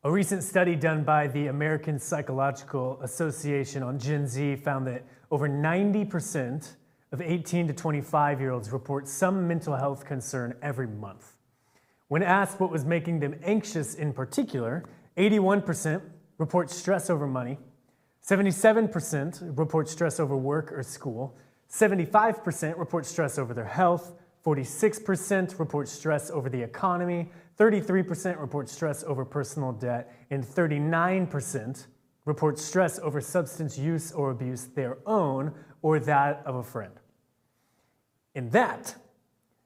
A recent study done by the American Psychological Association on Gen Z found that over 90% of 18 to 25-year-olds report some mental health concern every month. When asked what was making them anxious in particular, 81% report stress over money, 77% report stress over work or school, 75% report stress over their health, 46% report stress over the economy, 33% report stress over personal debt, and 39% report stress over substance use or abuse, their own or that of a friend. And that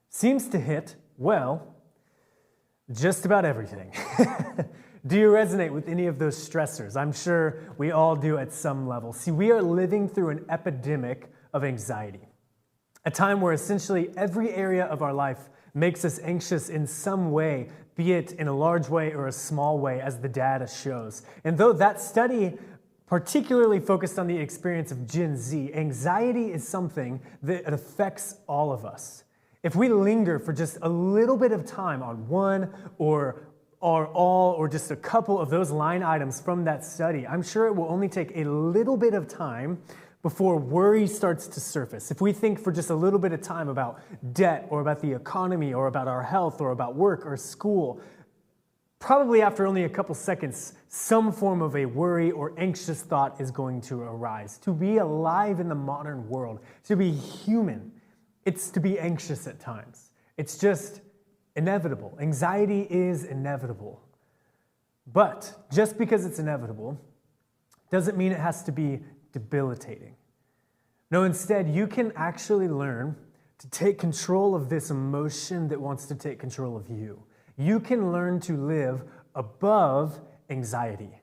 seems to hit, well, just about everything. Do you resonate with any of those stressors? I'm sure we all do at some level. See, we are living through an epidemic of anxiety, a time where essentially every area of our life makes us anxious in some way, be it in a large way or a small way, as the data shows. And though that study particularly focused on the experience of Gen Z, anxiety is something that affects all of us. If we linger for just a little bit of time on one or all or just a couple of those line items from that study, I'm sure it will only take a little bit of time before worry starts to surface. If we think for just a little bit of time about debt or about the economy or about our health or about work or school, probably after only a couple seconds, some form of a worry or anxious thought is going to arise. To be alive in the modern world, to be human, it's to be anxious at times. It's just inevitable. Anxiety is inevitable. But just because it's inevitable doesn't mean it has to be debilitating. No, instead, you can actually learn to take control of this emotion that wants to take control of you. You can learn to live above anxiety.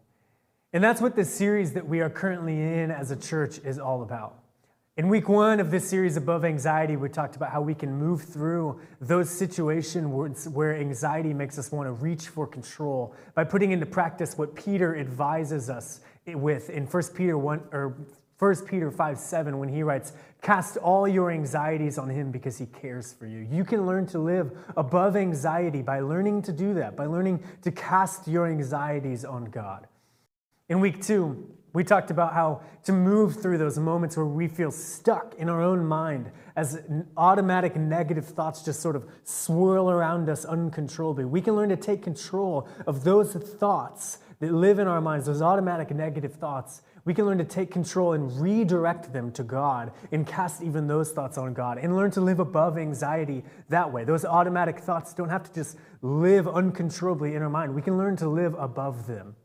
And that's what this series that we are currently in as a church is all about. In week 1 of this series, Above Anxiety, we talked about how we can move through those situations where anxiety makes us want to reach for control by putting into practice what Peter advises us with in 1 Peter 5:7 when he writes, "Cast all your anxieties on him because he cares for you." You can learn to live above anxiety by learning to do that, by learning to cast your anxieties on God. In week 2, we talked about how to move through those moments where we feel stuck in our own mind as automatic negative thoughts just sort of swirl around us uncontrollably. We can learn to take control of those thoughts that live in our minds, those automatic negative thoughts. We can learn to take control and redirect them to God and cast even those thoughts on God and learn to live above anxiety that way. Those automatic thoughts don't have to just live uncontrollably in our mind. We can learn to live above them.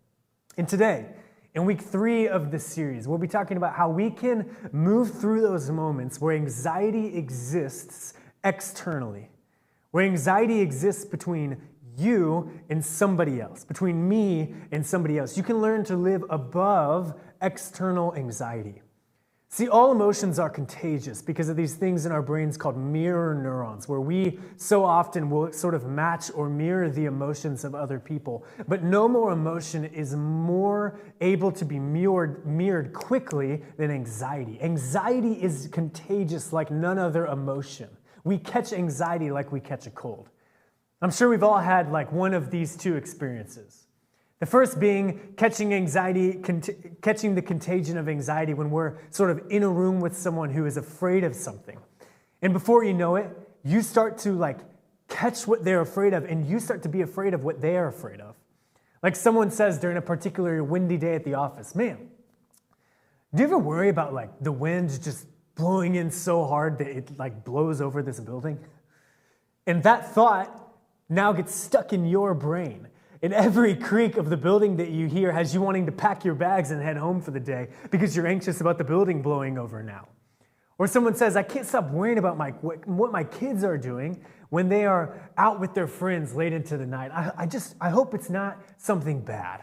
And today, in week 3 of this series, we'll be talking about how we can move through those moments where anxiety exists externally, where anxiety exists between you and somebody else, between me and somebody else. You can learn to live above external anxiety. See, all emotions are contagious because of these things in our brains called mirror neurons, where we so often will sort of match or mirror the emotions of other people. But no more emotion is more able to be mirrored quickly than anxiety. Anxiety is contagious like none other emotion. We catch anxiety like we catch a cold. I'm sure we've all had like one of these two experiences. The first being catching the contagion of anxiety when we're sort of in a room with someone who is afraid of something. And before you know it, you start to like catch what they're afraid of, and you start to be afraid of what they are afraid of. Like someone says during a particularly windy day at the office, "Man, do you ever worry about like the wind just blowing in so hard that it like blows over this building?" And that thought now gets stuck in your brain. And every creak of the building that you hear has you wanting to pack your bags and head home for the day because you're anxious about the building blowing over now. Or someone says, "I can't stop worrying about what my kids are doing when they are out with their friends late into the night. I hope it's not something bad."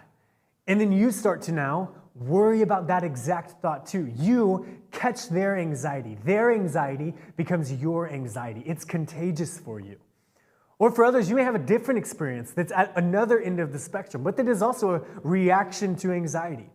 And then you start to now worry about that exact thought too. You catch their anxiety. Their anxiety becomes your anxiety. It's contagious for you. Or for others, you may have a different experience that's at another end of the spectrum, but that is also a reaction to anxiety.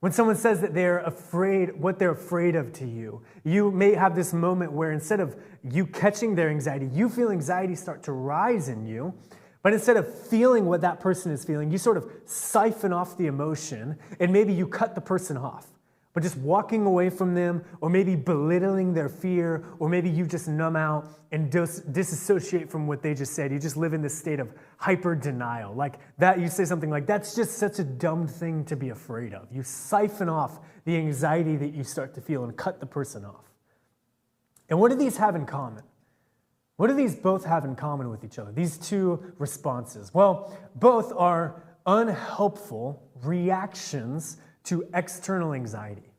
When someone says that they're afraid, what they're afraid of to you, you may have this moment where instead of you catching their anxiety, you feel anxiety start to rise in you. But But instead of feeling what that person is feeling, you sort of siphon off the emotion, and maybe you cut the person off. But just walking away from them, or maybe belittling their fear, or maybe you just numb out and disassociate from what they just said. You just live in this state of hyper denial. Like that, you say something like, that's just such a dumb thing to be afraid of. You siphon off the anxiety that you start to feel and cut the person off. And what do these have in common? What do these both have in common with each other? These two responses. Well, both are unhelpful reactions to external anxiety,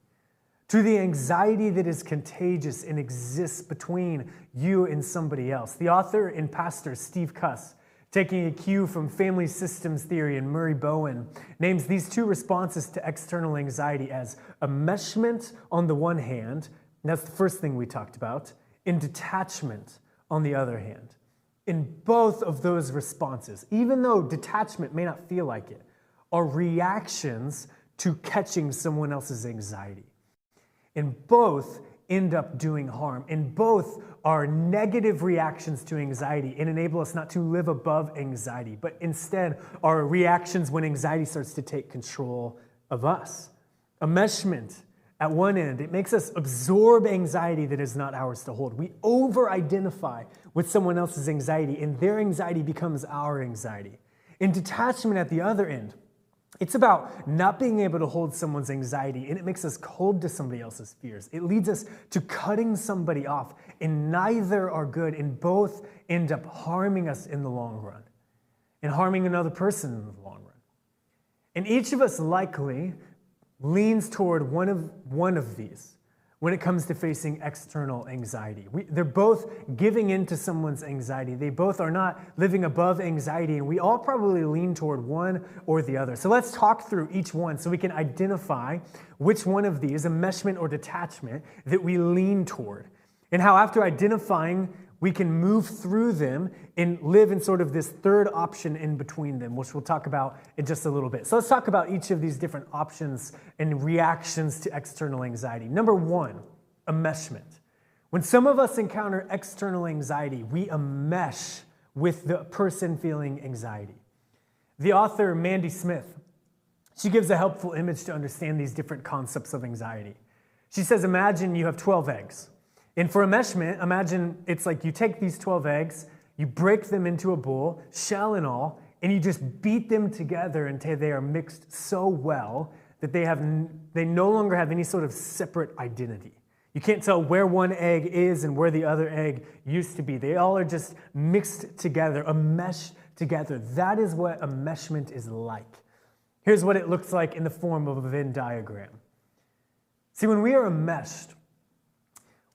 to the anxiety that is contagious and exists between you and somebody else. The author and pastor Steve Cuss, taking a cue from family systems theory and Murray Bowen, names these two responses to external anxiety as enmeshment on the one hand, and that's the first thing we talked about, and detachment on the other hand. In both of those responses, even though detachment may not feel like it, are reactions to catching someone else's anxiety. And both end up doing harm. And both are negative reactions to anxiety and enable us not to live above anxiety, but instead are reactions when anxiety starts to take control of us. Enmeshment, at one end, it makes us absorb anxiety that is not ours to hold. We over-identify with someone else's anxiety, and their anxiety becomes our anxiety. In detachment at the other end, it's about not being able to hold someone's anxiety, and it makes us cold to somebody else's fears. It leads us to cutting somebody off, and neither are good, and both end up harming us in the long run and harming another person in the long run. And each of us likely leans toward one of these when it comes to facing external anxiety. They're both giving in to someone's anxiety. They both are not living above anxiety, and we all probably lean toward one or the other. So let's talk through each one so we can identify which one of these, enmeshment or detachment, that we lean toward, and how after identifying, we can move through them and live in sort of this third option in between them, which we'll talk about in just a little bit. So let's talk about each of these different options and reactions to external anxiety. Number one, enmeshment. When some of us encounter external anxiety, we enmesh with the person feeling anxiety. The author, Mandy Smith, she gives a helpful image to understand these different concepts of anxiety. She says, imagine you have 12 eggs. And for enmeshment, imagine it's like you take these 12 eggs, you break them into a bowl, shell and all, and you just beat them together until they are mixed so well that they no longer have any sort of separate identity. You can't tell where one egg is and where the other egg used to be. They all are just mixed together, enmeshed together. That is what enmeshment is like. Here's what it looks like in the form of a Venn diagram. See, when we are enmeshed,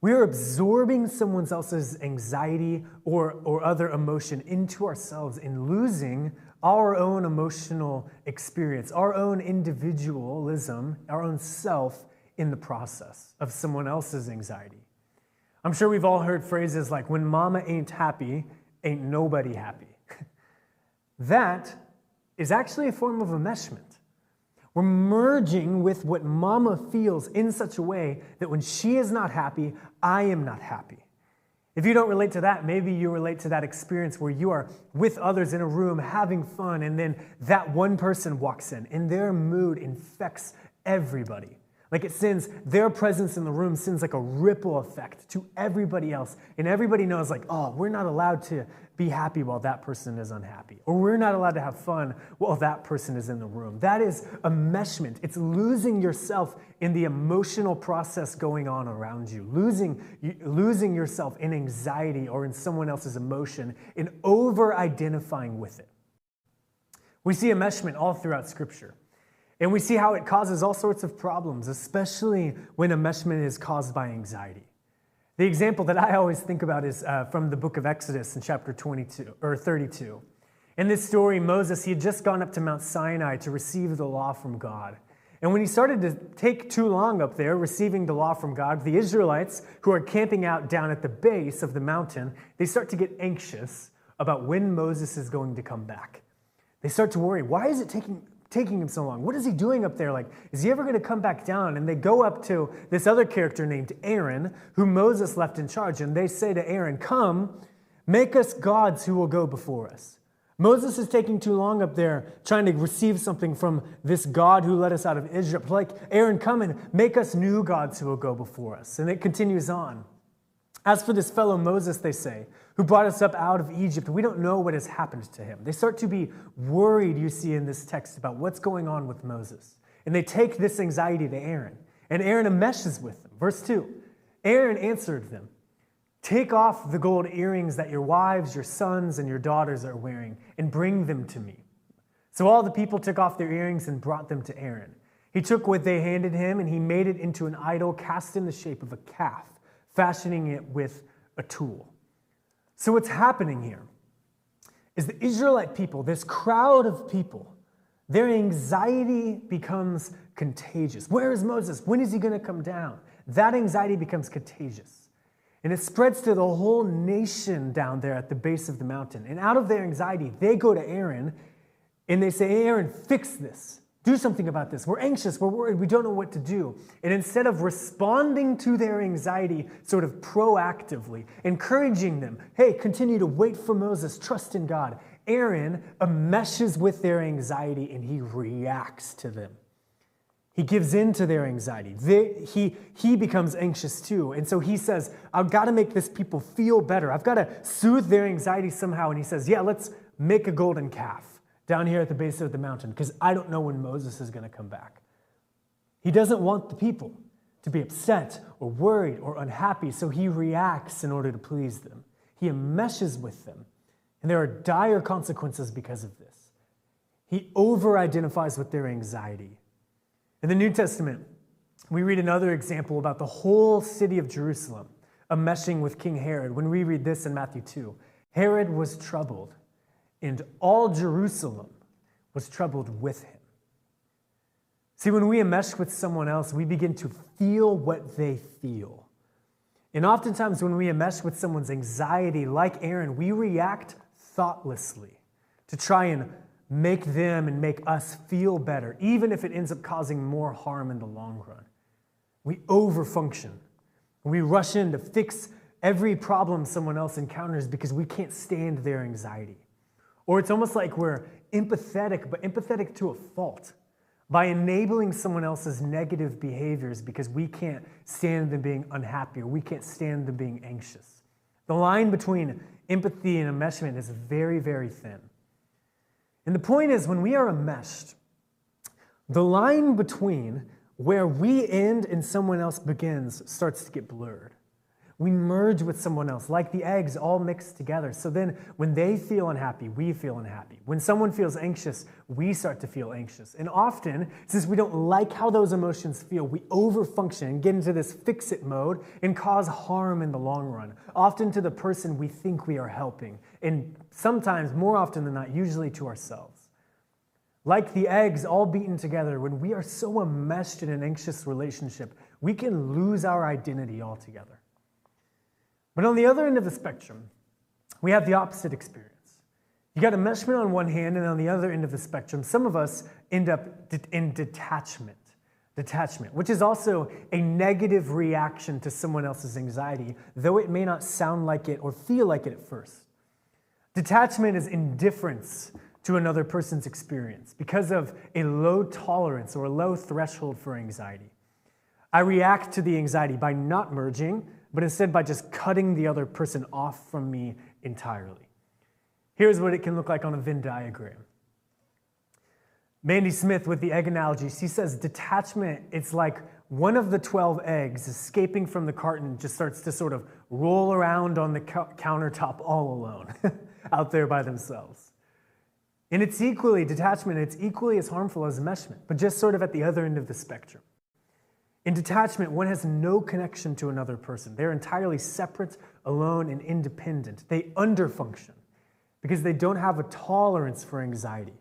we are absorbing someone else's anxiety or other emotion into ourselves and losing our own emotional experience, our own individualism, our own self in the process of someone else's anxiety. I'm sure we've all heard phrases like, when mama ain't happy, ain't nobody happy. That is actually a form of enmeshment. We're merging with what mama feels in such a way that when she is not happy, I am not happy. If you don't relate to that, maybe you relate to that experience where you are with others in a room having fun, and then that one person walks in, and their mood infects everybody. Like it sends, their presence in the room sends like a ripple effect to everybody else. And everybody knows like, oh, we're not allowed to be happy while that person is unhappy. Or we're not allowed to have fun while that person is in the room. That is enmeshment. It's losing yourself in the emotional process going on around you. Losing yourself in anxiety or in someone else's emotion and over-identifying with it. We see enmeshment all throughout Scripture. And we see how it causes all sorts of problems, especially when enmeshment is caused by anxiety. The example that I always think about is from the book of Exodus in chapter 32. In this story, Moses, he had just gone up to Mount Sinai to receive the law from God. And when he started to take too long up there receiving the law from God, the Israelites who are camping out down at the base of the mountain, they start to get anxious about when Moses is going to come back. They start to worry, why is it taking him so long? What is he doing up there? Like, is he ever going to come back down? And they go up to this other character named Aaron, who Moses left in charge. And they say to Aaron, come, make us gods who will go before us. Moses is taking too long up there trying to receive something from this God who led us out of Egypt. Like, Aaron, come and make us new gods who will go before us. And it continues on. As for this fellow Moses, they say, who brought us up out of Egypt, we don't know what has happened to him. They start to be worried, you see in this text, about what's going on with Moses. And they take this anxiety to Aaron. And Aaron enmeshes with them. Verse 2, Aaron answered them, take off the gold earrings that your wives, your sons, and your daughters are wearing, and bring them to me. So all the people took off their earrings and brought them to Aaron. He took what they handed him, and he made it into an idol cast in the shape of a calf, fashioning it with a tool. So what's happening here is the Israelite people, this crowd of people, their anxiety becomes contagious. Where is Moses? When is he going to come down? That anxiety becomes contagious. And it spreads to the whole nation down there at the base of the mountain. And out of their anxiety, they go to Aaron and they say, hey, Aaron, fix this. Do something about this. We're anxious. We're worried. We don't know what to do. And instead of responding to their anxiety sort of proactively, encouraging them, hey, continue to wait for Moses, trust in God, Aaron enmeshes with their anxiety and he reacts to them. He gives in to their anxiety. He becomes anxious too. And so he says, I've got to make this people feel better. I've got to soothe their anxiety somehow. And he says, yeah, let's make a golden calf down here at the base of the mountain because I don't know when Moses is going to come back. He doesn't want the people to be upset or worried or unhappy, so he reacts in order to please them. He enmeshes with them. And there are dire consequences because of this. He over-identifies with their anxiety. In the New Testament, we read another example about the whole city of Jerusalem enmeshing with King Herod. When we read this in Matthew 2, Herod was troubled, and all Jerusalem was troubled with him. See, when we enmesh with someone else, we begin to feel what they feel. And oftentimes when we enmesh with someone's anxiety, like Aaron, we react thoughtlessly to try and make them and make us feel better, even if it ends up causing more harm in the long run. We overfunction. We rush in to fix every problem someone else encounters because we can't stand their anxiety. Or it's almost like we're empathetic, but empathetic to a fault by enabling someone else's negative behaviors because we can't stand them being unhappy or we can't stand them being anxious. The line between empathy and enmeshment is very, very thin. And the point is, when we are enmeshed, the line between where we end and someone else begins starts to get blurred. We merge with someone else, like the eggs all mixed together. So then when they feel unhappy, we feel unhappy. When someone feels anxious, we start to feel anxious. And often, since we don't like how those emotions feel, we overfunction and get into this fix-it mode and cause harm in the long run, often to the person we think we are helping, and sometimes, more often than not, usually to ourselves. Like the eggs all beaten together, when we are so enmeshed in an anxious relationship, we can lose our identity altogether. But on the other end of the spectrum, we have the opposite experience. You got enmeshment on one hand, and on the other end of the spectrum, some of us end up in detachment. Detachment, which is also a negative reaction to someone else's anxiety, though it may not sound like it or feel like it at first. Detachment is indifference to another person's experience because of a low tolerance or a low threshold for anxiety. I react to the anxiety by not merging, but instead by just cutting the other person off from me entirely. Here's what it can look like on a Venn diagram. Mandy Smith, with the egg analogy, she says detachment, it's like one of the 12 eggs escaping from the carton just starts to sort of roll around on the countertop all alone, out there by themselves. And it's equally, detachment, it's equally as harmful as enmeshment, but just sort of at the other end of the spectrum. In detachment, one has no connection to another person. They're entirely separate, alone, and independent. They underfunction because they don't have a tolerance for anxiety.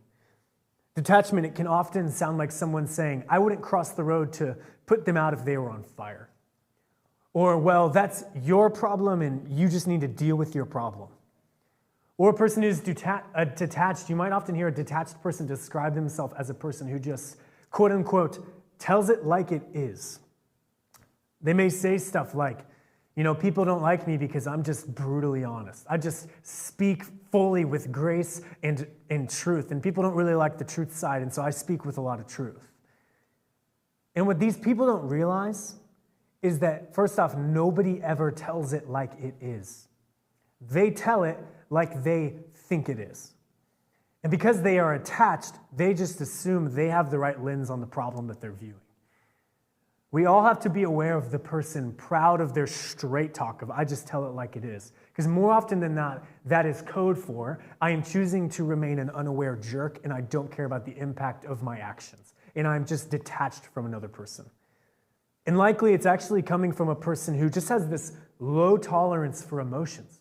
Detachment, it can often sound like someone saying, I wouldn't cross the road to put them out if they were on fire. Or, well, that's your problem and you just need to deal with your problem. Or a person who's detached, you might often hear a detached person describe themselves as a person who just, quote unquote, tells it like it is. They may say stuff like, People don't like me because I'm just brutally honest. I just speak fully with grace and truth. And people don't really like the truth side, and so I speak with a lot of truth. And what these people don't realize is that, first off, nobody ever tells it like it is. They tell it like they think it is. And because they are attached, they just assume they have the right lens on the problem that they're viewing. We all have to be aware of the person proud of their straight talk of, I just tell it like it is. Because more often than not, that is code for, I am choosing to remain an unaware jerk and I don't care about the impact of my actions. And I'm just detached from another person. And likely it's actually coming from a person who just has this low tolerance for emotions.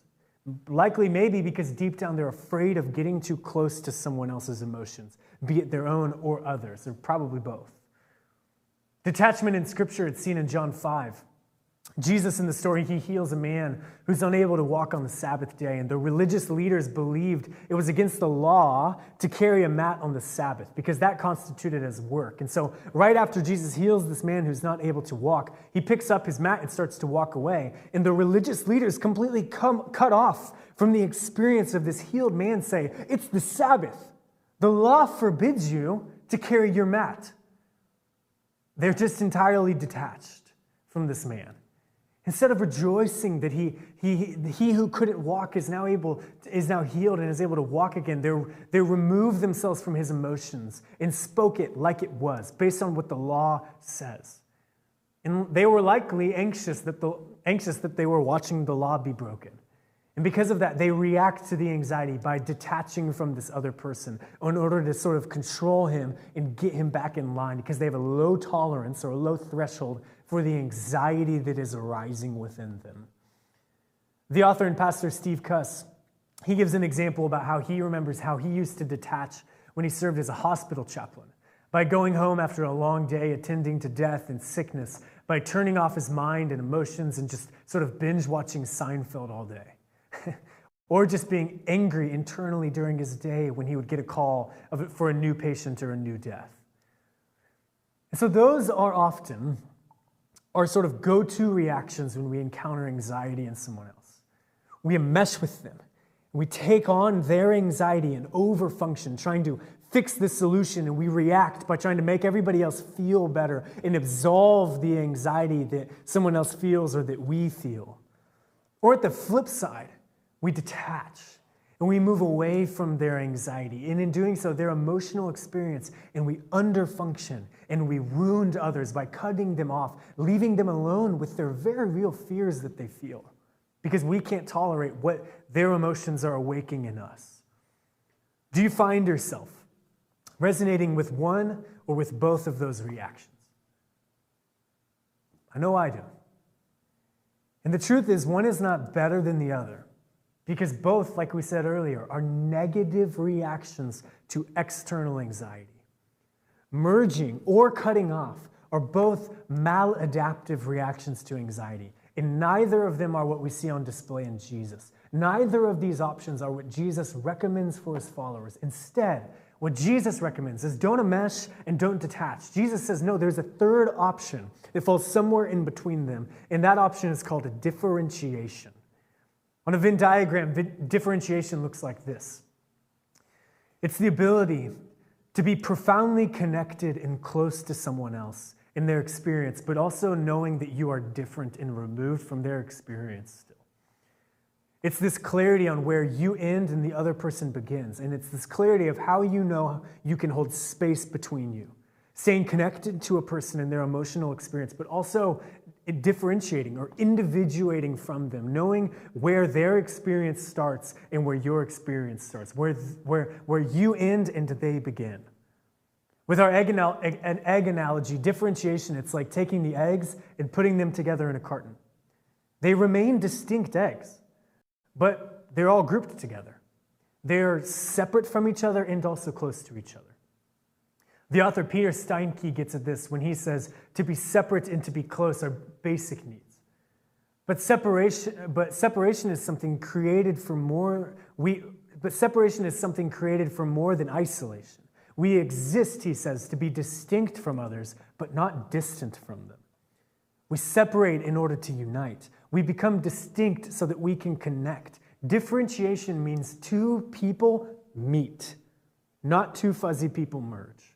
Likely maybe because deep down they're afraid of getting too close to someone else's emotions, be it their own or others, or probably both. Detachment in Scripture, it's seen in John 5. Jesus in the story, he heals a man who's unable to walk on the Sabbath day, and the religious leaders believed it was against the law to carry a mat on the Sabbath because that constituted as work. And so right after Jesus heals this man who's not able to walk, he picks up his mat and starts to walk away. And the religious leaders completely cut off from the experience of this healed man say, it's the Sabbath. The law forbids you to carry your mat. They're just entirely detached from this man. Instead of rejoicing that he who couldn't walk is now healed and is able to walk again, they removed themselves from his emotions and spoke it like it was, based on what the law says. And they were likely anxious that they were watching the law be broken. And because of that, they react to the anxiety by detaching from this other person in order to sort of control him and get him back in line because they have a low tolerance or a low threshold for the anxiety that is arising within them. The author and pastor Steve Cuss, he gives an example about how he remembers how he used to detach when he served as a hospital chaplain, by going home after a long day attending to death and sickness, by turning off his mind and emotions and just sort of binge watching Seinfeld all day. Or just being angry internally during his day when he would get a call for a new patient or a new death. And so those are often our sort of go-to reactions when we encounter anxiety in someone else. We enmesh with them. We take on their anxiety and overfunction, trying to fix the solution, and we react by trying to make everybody else feel better and absolve the anxiety that someone else feels or that we feel. Or at the flip side, we detach and we move away from their anxiety. And in doing so, their emotional experience, and we underfunction and we wound others by cutting them off, leaving them alone with their very real fears that they feel because we can't tolerate what their emotions are awaking in us. Do you find yourself resonating with one or with both of those reactions? I know I do. And the truth is, one is not better than the other. Because both, like we said earlier, are negative reactions to external anxiety. Merging or cutting off are both maladaptive reactions to anxiety. And neither of them are what we see on display in Jesus. Neither of these options are what Jesus recommends for his followers. Instead, what Jesus recommends is don't enmesh and don't detach. Jesus says, no, there's a third option that falls somewhere in between them. And that option is called a differentiation. On a Venn diagram, differentiation looks like this. It's the ability to be profoundly connected and close to someone else in their experience, but also knowing that you are different and removed from their experience still. It's this clarity on where you end and the other person begins. And it's this clarity of how you know you can hold space between you, staying connected to a person and their emotional experience, but also differentiating or individuating from them, knowing where their experience starts and where your experience starts, where you end and they begin. With our egg analogy, differentiation, it's like taking the eggs and putting them together in a carton. They remain distinct eggs, but they're all grouped together. They're separate from each other and also close to each other. The author Peter Steinke gets at this when he says, to be separate and to be close are basic needs. But separation is something created for more. Separation is something created for more than isolation. We exist, he says, to be distinct from others, but not distant from them. We separate in order to unite. We become distinct so that we can connect. Differentiation means two people meet, not two fuzzy people merge.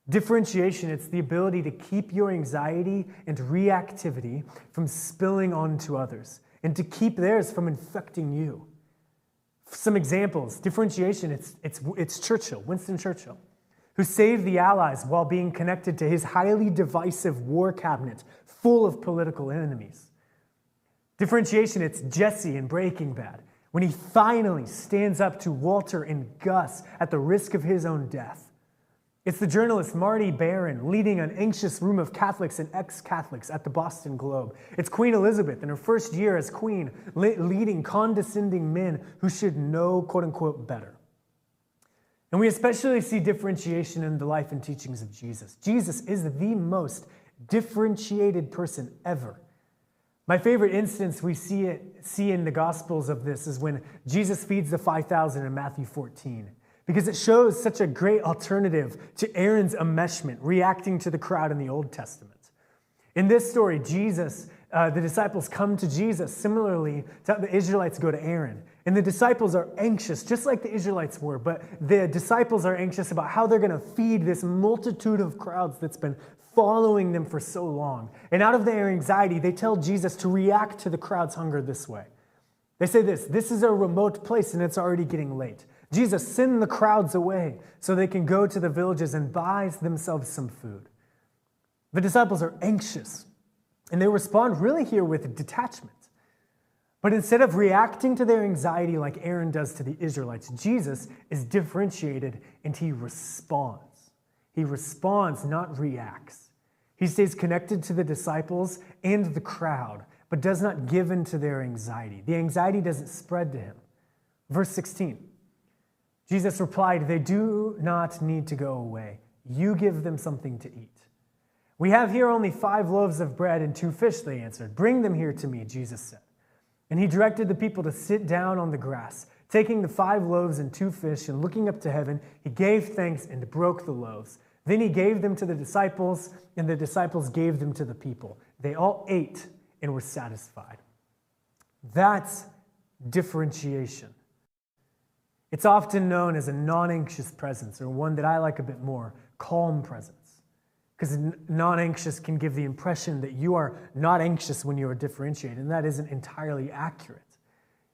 Differentiation, it's the ability to keep your anxiety and reactivity from spilling onto others and to keep theirs from infecting you. Some examples. Differentiation, it's Churchill, Winston Churchill, who saved the Allies while being connected to his highly divisive war cabinet full of political enemies. Differentiation, it's Jesse in Breaking Bad, when he finally stands up to Walter and Gus at the risk of his own death. It's the journalist Marty Barron leading an anxious room of Catholics and ex-Catholics at the Boston Globe. It's Queen Elizabeth in her first year as queen, leading condescending men who should know, quote-unquote, better. And we especially see differentiation in the life and teachings of Jesus. Jesus is the most differentiated person ever. My favorite instance we see in the Gospels of this is when Jesus feeds the 5,000 in Matthew 14. Because it shows such a great alternative to Aaron's enmeshment, reacting to the crowd in the Old Testament. In this story, the disciples come to Jesus similarly to how the Israelites go to Aaron. And the disciples are anxious, just like the Israelites were, but the disciples are anxious about how they're going to feed this multitude of crowds that's been following them for so long. And out of their anxiety, they tell Jesus to react to the crowd's hunger this way. They say this is a remote place and it's already getting late. Jesus, send the crowds away so they can go to the villages and buy themselves some food. The disciples are anxious, and they respond really here with detachment. But instead of reacting to their anxiety like Aaron does to the Israelites, Jesus is differentiated and he responds. He responds, not reacts. He stays connected to the disciples and the crowd, but does not give in to their anxiety. The anxiety doesn't spread to him. Verse 16. Jesus replied, "They do not need to go away. You give them something to eat." "We have here only 5 loaves of bread and 2 fish," they answered. "Bring them here to me," Jesus said. And he directed the people to sit down on the grass. Taking the 5 loaves and 2 fish and looking up to heaven, he gave thanks and broke the loaves. Then he gave them to the disciples, and the disciples gave them to the people. They all ate and were satisfied. That's differentiation. It's often known as a non-anxious presence, or one that I like a bit more, calm presence. Because non-anxious can give the impression that you are not anxious when you are differentiated, and that isn't entirely accurate.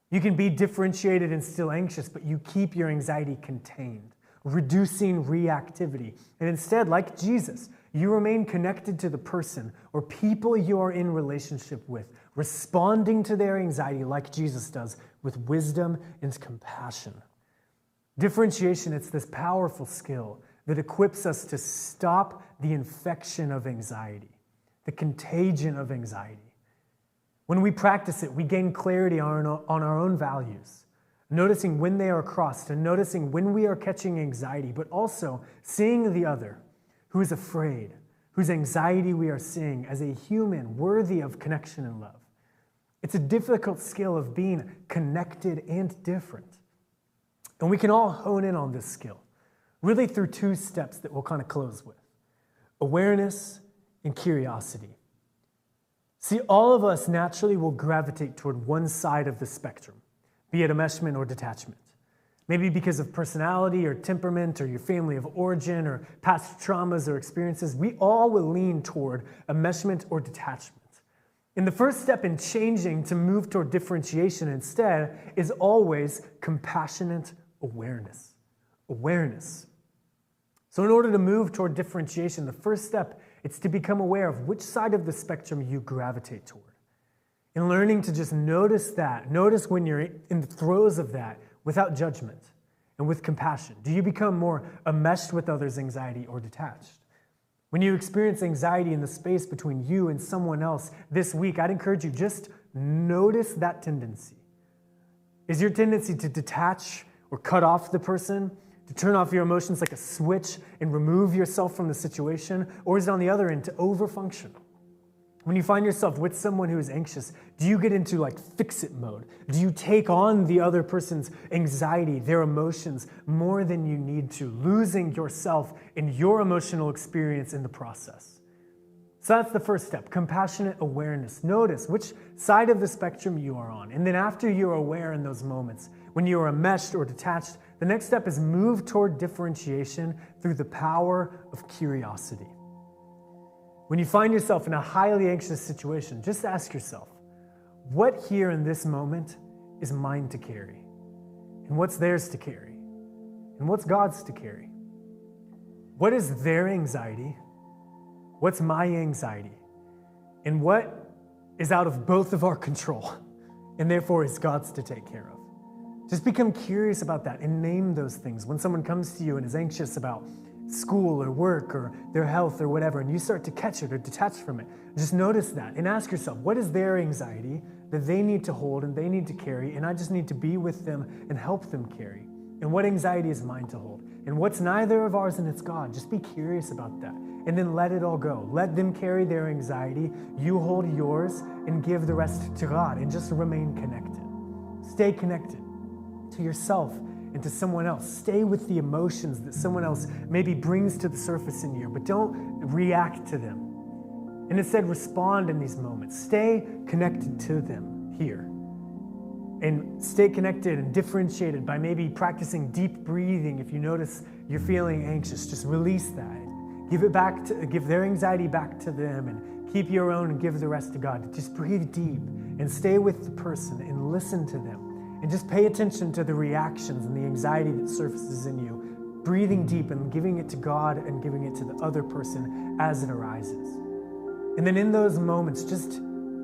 You can be differentiated and still anxious, but you keep your anxiety contained, reducing reactivity. And instead, like Jesus, you remain connected to the person or people you are in relationship with, responding to their anxiety like Jesus does, with wisdom and compassion. Differentiation, it's this powerful skill that equips us to stop the infection of anxiety, the contagion of anxiety. When we practice it, we gain clarity on our own values, noticing when they are crossed and noticing when we are catching anxiety, but also seeing the other who is afraid, whose anxiety we are seeing as a human worthy of connection and love. It's a difficult skill of being connected and different. And we can all hone in on this skill, really through 2 steps that we'll kind of close with: awareness and curiosity. See, all of us naturally will gravitate toward one side of the spectrum, be it enmeshment or detachment. Maybe because of personality or temperament or your family of origin or past traumas or experiences, we all will lean toward enmeshment or detachment. And the first step in changing to move toward differentiation instead is always compassionate awareness. Awareness. So in order to move toward differentiation, the first step is to become aware of which side of the spectrum you gravitate toward. And learning to just notice that. Notice when you're in the throes of that without judgment and with compassion. Do you become more enmeshed with others' anxiety or detached? When you experience anxiety in the space between you and someone else this week, I'd encourage you just notice that tendency. Is your tendency to detach or cut off the person, to turn off your emotions like a switch and remove yourself from the situation? Or is it on the other end to overfunction? When you find yourself with someone who is anxious, do you get into like fix-it mode? Do you take on the other person's anxiety, their emotions, more than you need to, losing yourself in your emotional experience in the process? So that's the first step, compassionate awareness. Notice which side of the spectrum you are on. And then after you're aware in those moments, when you are enmeshed or detached, the next step is move toward differentiation through the power of curiosity. When you find yourself in a highly anxious situation, just ask yourself, what here in this moment is mine to carry? And what's theirs to carry? And what's God's to carry? What is their anxiety? What's my anxiety? And what is out of both of our control and therefore is God's to take care of? Just become curious about that and name those things. When someone comes to you and is anxious about school or work or their health or whatever, and you start to catch it or detach from it, just notice that and ask yourself, what is their anxiety that they need to hold and they need to carry, and I just need to be with them and help them carry? And what anxiety is mine to hold? And what's neither of ours and it's God? Just be curious about that. And then let it all go. Let them carry their anxiety. You hold yours and give the rest to God and just remain connected. Stay connected to yourself and to someone else. Stay with the emotions that someone else maybe brings to the surface in you, but don't react to them. And instead, respond in these moments. Stay connected to them here. And stay connected and differentiated by maybe practicing deep breathing. If you notice you're feeling anxious, just release that. Give their anxiety back to them and keep your own and give the rest to God. Just breathe deep and stay with the person and listen to them. And just pay attention to the reactions and the anxiety that surfaces in you. Breathing deep and giving it to God and giving it to the other person as it arises. And then in those moments, just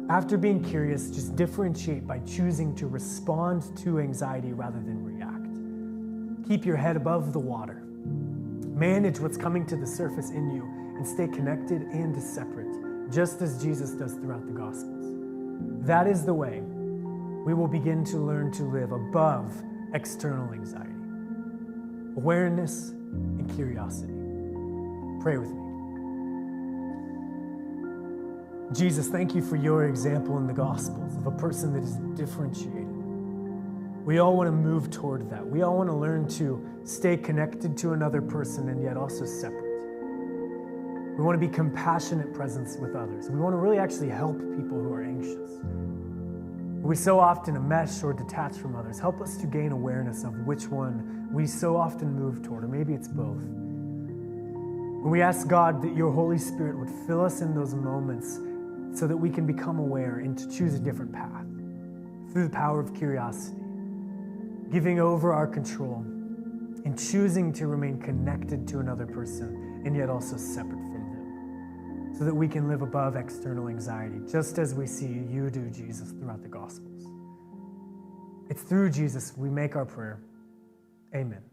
after being curious, just differentiate by choosing to respond to anxiety rather than react. Keep your head above the water. Manage what's coming to the surface in you and stay connected and separate, just as Jesus does throughout the Gospels. That is the way we will begin to learn to live above external anxiety. Awareness and curiosity. Pray with me. Jesus, thank you for your example in the Gospels of a person that is differentiated. We all want to move toward that. We all want to learn to stay connected to another person and yet also separate. We want to be compassionate presence with others. We want to really actually help people who are anxious. We so often enmesh or detach from others. Help us to gain awareness of which one we so often move toward, or maybe it's both. And we ask God that your Holy Spirit would fill us in those moments so that we can become aware and to choose a different path through the power of curiosity, giving over our control and choosing to remain connected to another person and yet also separate from them, so that we can live above external anxiety, just as we see you do, Jesus, throughout the Gospels. It's through Jesus we make our prayer. Amen.